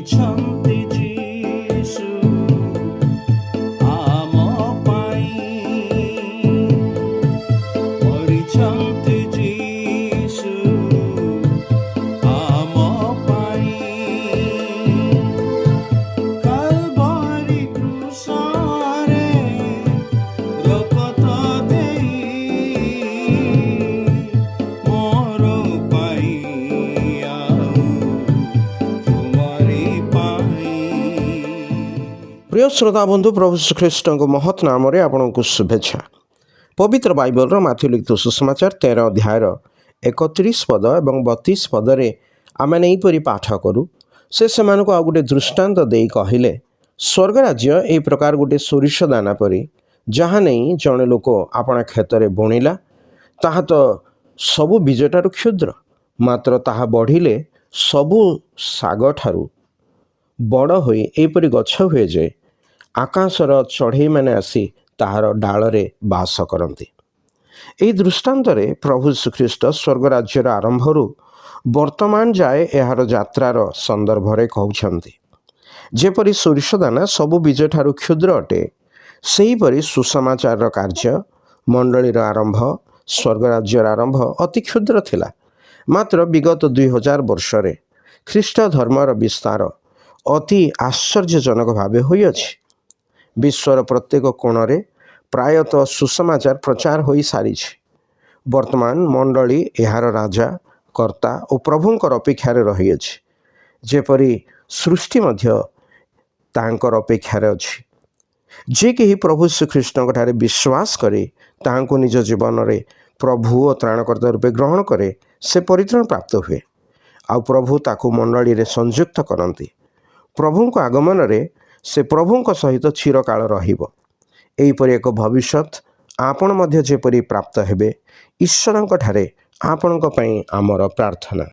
କରିଛନ୍ତି ଯୀଶୁ ଆମ ପାଇଁ, କରିଛନ୍ତି ଯୀଶୁ ଆମ ପାଇଁ। କାଲଭାରୀ କ୍ରୁଶରେ ରକ୍ତ ଦେଇ ମୋର ପାଇଁ ଆଉ ତୁମରି ପାଇଁ। প্রিয় শ্রোতা বন্ধু, প্রভু শ্রীখ্ରୀষ্টଙ୍କ ମହତ୍ ନାମରେ ଆପଣଙ୍କୁ ଶୁଭେଚ୍ଛା। ପବିତ୍ର ବାଇବଲର ମାଥ୍ୟୁ ଲିଖିତ ସୁସମାଚାର 13 ଅଧ୍ୟାୟର 31 ପଦ ଏବଂ 32 ପଦରେ ଆମେମାନେ ଏହିପରି ପାଠ କରୁ। ସେମାନଙ୍କୁ ଆଉ ଗୋଟେ ଦୃଷ୍ଟାନ୍ତ ଦେଇ କହିଲେ, ସ୍ୱର୍ଗ ରାଜ୍ୟ ଏହି ପ୍ରକାର ଗୋଟେ ସୋରିଷ ଦାନା ପରି, ଯାହା ନେଇ ଜଣେ ଲୋକ ଆପଣା କ୍ଷେତରେ ବୁଣିଲା। ତାହା ତ ସବୁ ବୀଜଠାରୁ କ୍ଷୁଦ୍ର, ମାତ୍ର ତାହା ବଢ଼ିଲେ ସବୁ ଶାଗଠାରୁ ବଡ଼ ହୋଇ ଏହିପରି ଗଛ ହୁଏ ଯେ ଆକାଶର ଚଢ଼େଇମାନେ ଆସି ତାହାର ଡାଳରେ ବାସ କରନ୍ତି। ଏହି ଦୃଷ୍ଟାନ୍ତରେ ପ୍ରଭୁ ଶ୍ରୀଖ୍ରୀଷ୍ଟ ସ୍ୱର୍ଗ ରାଜ୍ୟର ଆରମ୍ଭରୁ ବର୍ତ୍ତମାନ ଯାଏ ଏହାର ଯାତ୍ରାର ସନ୍ଦର୍ଭରେ କହୁଛନ୍ତି। ଯେପରି ସୋରିଷ ଦାନା ସବୁ ବୀଜଠାରୁ କ୍ଷୁଦ୍ର ଅଟେ, ସେହିପରି ସୁସମାଚାରର କାର୍ଯ୍ୟ, ମଣ୍ଡଳୀର ଆରମ୍ଭ, ସ୍ୱର୍ଗ ରାଜ୍ୟର ଆରମ୍ଭ ଅତି କ୍ଷୁଦ୍ର ଥିଲା। ମାତ୍ର ବିଗତ 2000 ବର୍ଷରେ ଖ୍ରୀଷ୍ଟ ଧର୍ମର ବିସ୍ତାର ଅତି ଆଶ୍ଚର୍ଯ୍ୟଜନକ ଭାବେ ହୋଇଅଛି। ବିଶ୍ୱର ପ୍ରତ୍ୟେକ କୋଣରେ ପ୍ରାୟତଃ ସୁସମାଚାର ପ୍ରଚାର ହୋଇସାରିଛି। ବର୍ତ୍ତମାନ ମଣ୍ଡଳୀ ଏହାର ରାଜା, କର୍ତ୍ତା ଓ ପ୍ରଭୁଙ୍କର ଅପେକ୍ଷାରେ ରହିଅଛି। ଯେପରି ସୃଷ୍ଟି ମଧ୍ୟ ତାଙ୍କର ଅପେକ୍ଷାରେ ଅଛି। ଯେ କେହି ପ୍ରଭୁ ଶ୍ରୀଖ୍ରୀଷ୍ଟଙ୍କଠାରେ ବିଶ୍ୱାସ କରି ତାହାଙ୍କୁ ନିଜ ଜୀବନରେ ପ୍ରଭୁ ଓ ତ୍ରାଣକର୍ତ୍ତା ରୂପେ ଗ୍ରହଣ କରେ, ସେ ପରିତ୍ରାଣ ପ୍ରାପ୍ତ ହୁଏ। ଆଉ ପ୍ରଭୁ ତାକୁ ମଣ୍ଡଳୀରେ ସଂଯୁକ୍ତ କରନ୍ତି। ପ୍ରଭୁଙ୍କ ଆଗମନରେ ସେ ପ୍ରଭୁଙ୍କ ସହିତ ଚିରକାଳ ରହିବ। ଏହିପରି ଏକ ଭବିଷ୍ୟତ ଆପଣ ମଧ୍ୟ ଯେପରି ପ୍ରାପ୍ତ ହେବେ, ଈଶ୍ୱରଙ୍କଠାରେ ଆପଣଙ୍କ ପାଇଁ ଆମର ପ୍ରାର୍ଥନା।